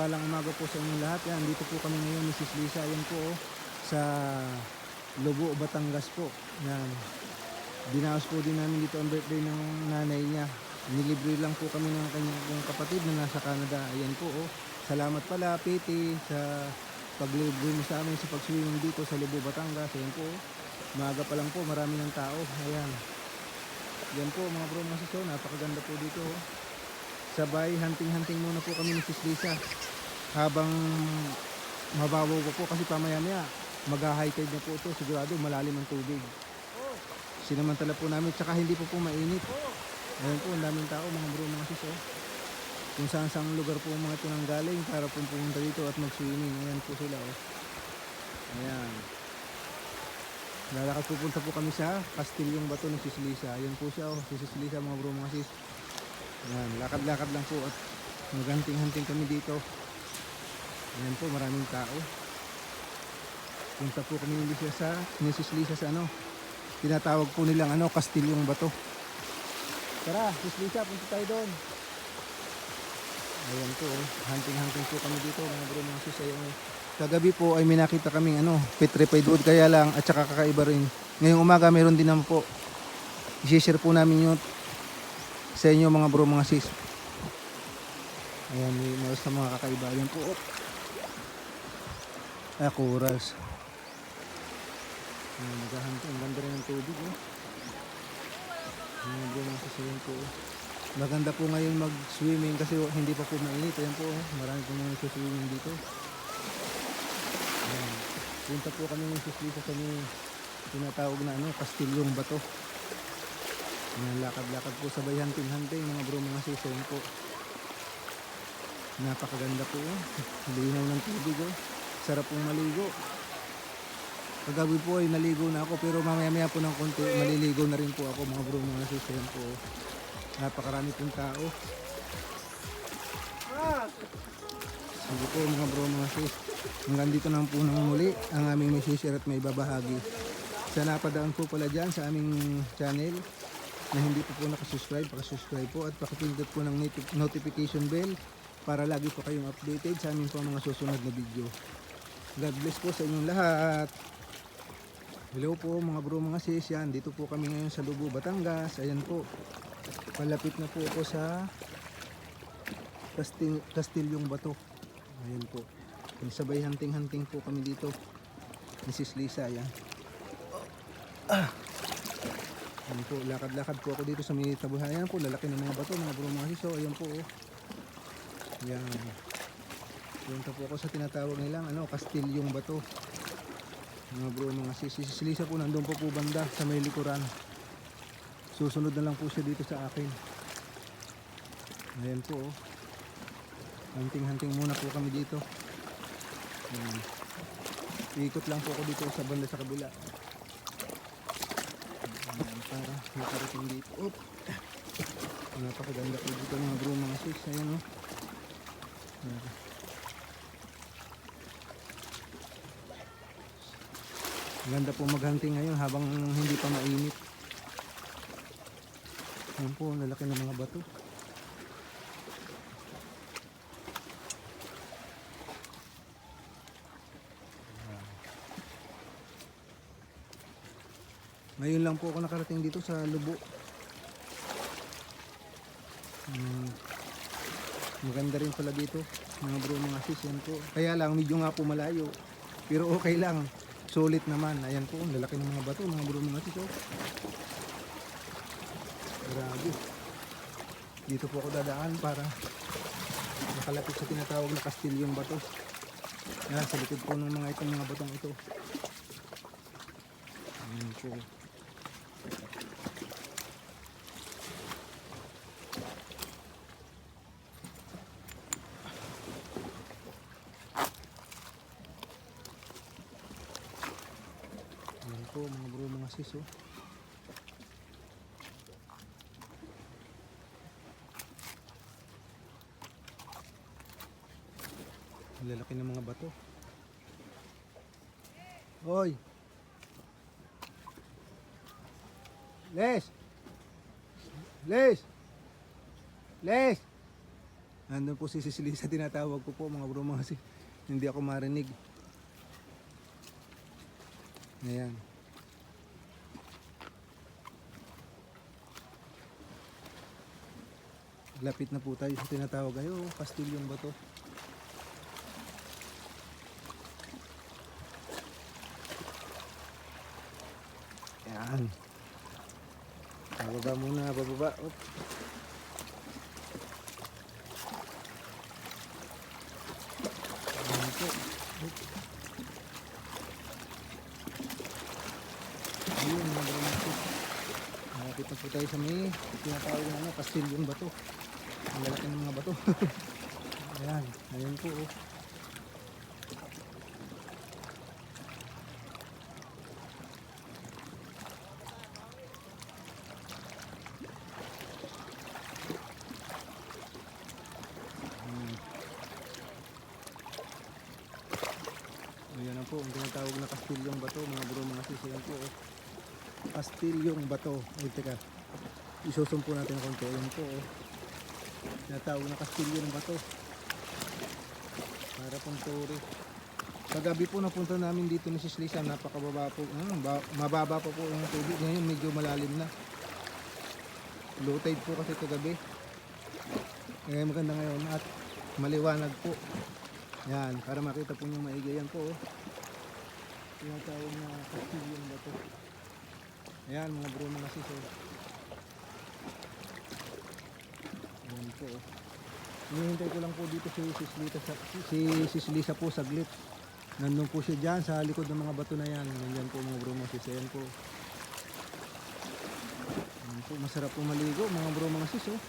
Mapagpalang umaga po sa inyong lahat. Yan, dito po kami ngayon, Mrs. Lisa. Yan po sa Lobo, Batangas po. Yan. Dinaos po din namin dito ang birthday ng nanay niya. Nilibre lang po kami ng kanyang kapatid na nasa Canada. Ayan po Salamat pala, Pete, sa paglibre mo sa amin sa pag-swimming dito sa Lobo, Batangas. Ayan po Maaga pa lang po, marami ng tao. Ayan. Yan po mga bro, mga siso. Napakaganda po dito Sabay, hunting-hunting muna po kami ni Sis Lisa. Habang mababaw pa po kasi pamaya-maya mag-high tide na po ito. Sigurado malalim ang tubig. Sinamantala po namin, tsaka hindi po mainit. Ayan po, ang daming tao mga bro, mga sis. Kung saan-saan lugar po mga ito nang galing para po pumunta dito at mag-swimming. Ayan po sila Ayan. Lalakad pupunta po kami sa Castilyong Bato ni Sis Lisa. Ayan po siya si Sis Lisa mga bro, mga sis. Ayan, lakad-lakad lang po at maghanting-hanting kami dito. Ayan po, maraming tao. Punta po kami ni Sis Lisa sa tinatawag po nilang Castilyong Bato. Tara, Sis Lisa, punta tayo doon. Ayan po, hunting-hunting po kami dito mga bro, mga sis. Ayan, kagabi po ay may nakita kaming petrified wood, kaya lang at saka kakaiba rin. Ngayong umaga meron din naman po. I-share po namin yun sa inyo mga bro, mga sis. Ayan, may sa mga kakaiba. Ayan po corals. Ayan, naghahanting. Ang ganda rin ng tubig Ayan bro, mga sis. Ayan po maganda po ngayon mag-swimming kasi hindi pa po mainit. Ayan po marami po mga swimming dito. Ayan. Punta po kami ng Sis Lisa sa tinatawag na Castilyong Bato. Ayan, lakad-lakad po sabay hunting-hunting mga bro, mga sis. Ayan po, napakaganda po linaw ng tubig sarap pong maligo. Kagabi po ay naligo na ako, pero mamaya-maya po ng konti maliligo na rin po ako mga bro, mga sis. Ayan po, napakarami pong tao. Sige po mga bro, mga sis, hanggang dito na po nang muli ang aming may share at may babahagi. Sa napadaan po pala dyan sa aming channel na hindi po nakasubscribe, pakasubscribe po at pakipindot po ng notification bell para lagi po kayong updated sa aming po mga susunod na video. God bless po sa inyong lahat. Hello po mga bro, mga sis. Yan, dito po kami ngayon sa Lobo, Batangas. Ayan po, palapit na po ako sa Castilyong Bato. Ayan po, sabay hunting-hunting po kami dito ni Sis Lisa. Ayan. Ayan po, lakad-lakad po ako dito sa may tabuhan. Ayan po, lalaki ng mga bato mga bro, mga sis. Ayan po Ayan. Punta po ako sa tinatawag nilang Castilyong Bato mga bro, mga sis. Sis Lisa po nandun po banda sa may likuran. Susunod na lang po siya dito sa akin. Ayan po hunting-hunting muna po kami dito. Ayan. Ikot lang po ako dito sa banda sa kabila. Ayan, para makarating dito. Napakaganda po dito mga bro, mga sis. Ayan Ayan. Ganda po maghunting ngayon habang hindi pa mainit. Ayan po, lalaki ng mga bato. Ngayon lang po ako nakarating dito sa Lobo. Maganda rin pala dito mga bro, mga sis. Yan po, kaya lang medyo nga po malayo, pero okay lang, sulit naman. Ayan po, lalaki ng mga bato mga bro, mga sis. Grabe. Dito po ako dadaan para makalapit sa tinatawag na Castilyong Bato. Yan, sa likod po ng mga itong mga batong ito. Ayan po. Ayan po mga bro, mga sis. Lalaki ng mga bato. Hoy! Les! Les! Les! Nandun po si Sislisa, tinatawag ko po mga bro kasi hindi ako marinig. Ayan. Lapit na po tayo sa tinatawag ayo, Castilyong Bato. Ayan. Bababa muna, bababa. Op. Ayan po. Op. Ayun, mga bro. Malapit na po tayo sa may tinatawag na ano, Castilyong Bato. Ang lalaki ng mga bato. Ayan, ayun po oh. Ayan na po, ang tinatawag na Castilyong Bato, mga bro, mga sis. Ayan po oh. Castilyong Bato. Ay, teka. Isusumpo natin ng konti. Ayan po oh. Tinatawag na Castilyong Bato. Para pong turi. Kagabi po napunta namin dito ni Sis Lisa, napakababa po. Mababa pa po yung tubig. Ngayon medyo malalim na. Low tide po kasi kagabi. Kaya maganda ngayon at maliwanag po. Yan, para makita po yung maigi. Yan po oh. Tinatawag na Castilyong Bato. Ayan mga bro, mga sis oh. Ayan po oh. Hinihintay ko lang po dito si Sis Lisa po saglit. Nandun po siya dyan sa likod ng mga bato na yan. Nandyan po mga bro, mga sis. Ayan po. Ayan po, masarap po maligo mga bro, mga sis oh.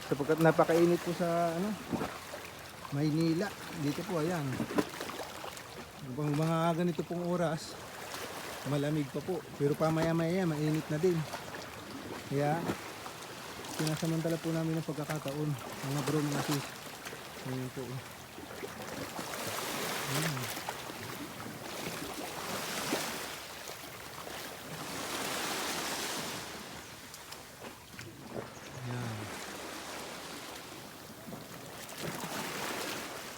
Sapagkat napakainit po sa ano, Maynila. Dito po ayan. Mga ganito pong oras malamig pa po. Pero pamaya-maya mainit na din. Kaya sinasamantala po namin ang pagkakataon mga bro, mga sis. Ayan po. Ayan. Ayan.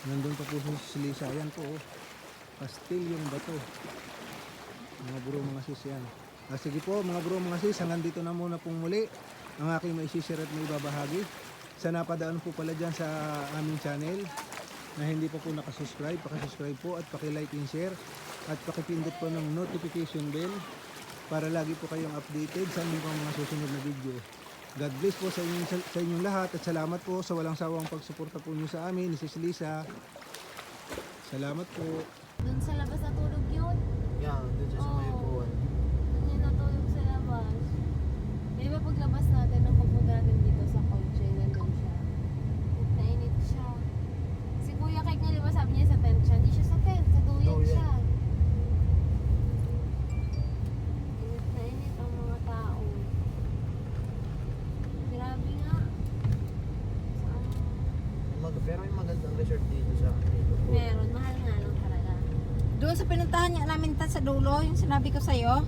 Nandun pa po si Lisa. Ayan po oh. Castilyong Bato. Mga bro, mga sis yan. Sige po mga bro, mga sis, hanggang dito na muna pong muli ang aking maisishare at may babahagi. Sa napadaan po pala dyan sa aming channel na hindi pa po nakasubscribe, pakasubscribe po at pakilike and share at pakipindot po ng notification bell para lagi po kayong updated sa aming mga susunod na video. God bless po sa inyong lahat at salamat po sa walang sawang pagsuporta po niyo sa amin, ni Sis Lisa. Salamat po. Doon sa labas natulog yun. Yeah, doon siya sa may upuan. Doon yun natulog sa labas. Di ba paglabas natin nung pagpunta natin dito sa kotse, nandun siya. Nainit siya. Si Kuya Kike nga, di ba sabi niya sa tent siya? Hindi siya sa tent, sa duyan Duyan. siya. Init na init ang mga tao. Grabe nga. Saan? Pero may magandang resort dito sa dito. Meron, mahal nga lang talaga. Doon sa pinuntahan niya namin sa dulo, yung sinabi ko sa'yo,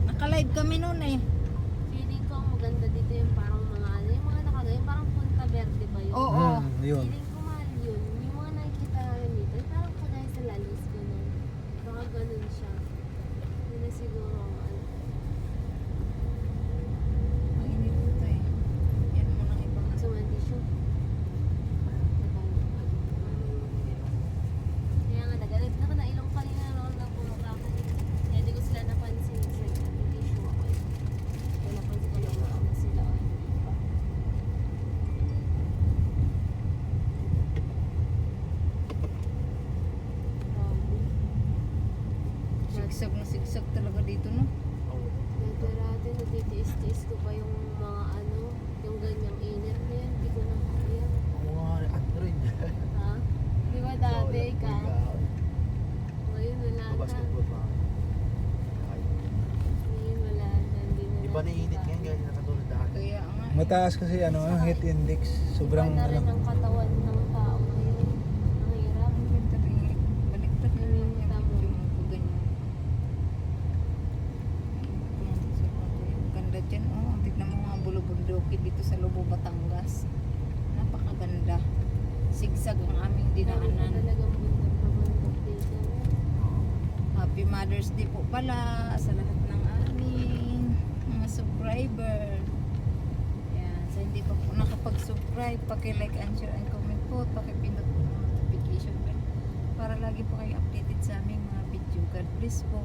naka-live kami noon eh. Feeling ko ang maganda dito yung parang mga ano, yung mga nakagaya, parang Punta Verde ba yun? Oo. Yun. Feeling ko mahal yun. Yung mga nakikita namin dito, yung parang kagaya sa Lalos, gano'n. Baka gano'n siya. Yun na siguro ang ano. Mainit ito eh. Yan mo nang ibang Kaso nga hindi siya. Kaya nga, nagalit na ko na ilong kanina noon na pumunta ako. Kaya di ko sila napansin. It's like, hindi sure ako eh. Kaya napansin ko lang na sila. Ay, hindi pa. sigsag na sigsag talaga dito, no? Dati natitiis-tiis ko pa yung mga ano, yung ganyang init na yun. Hindi ko na kaya. Mga Android. Ha? Di ba dati ka? Ngayon wala na. Basketball pa. Ngayon wala na. Hindi na Di ba naiinit ngayon ganyan na katulad dati? Kaya nga. Mataas kasi ano, heat index. Sobrang Iba na rin ano. ang katawan ng tao ngayon. Ang hirap. Ang ganda rin. Baliktad na lang yung Tama. video mo ko ganyan. Ang ganda dyan, oh. Tignan mo mga bulubunduki dito sa Lobo, Batangas. Napakaganda. Sigsag ang aming Dami po dinaanan. talagang bundok na bundok dito. Happy Mother's Day po pala sa lahat ng aming mga subscriber. Yan. Sa hindi pa po nakapag-subscribe, paki-like and share and comment po. Paki-pindot po ng notification bell para lagi po kayo updated sa aming mga video. God bless po.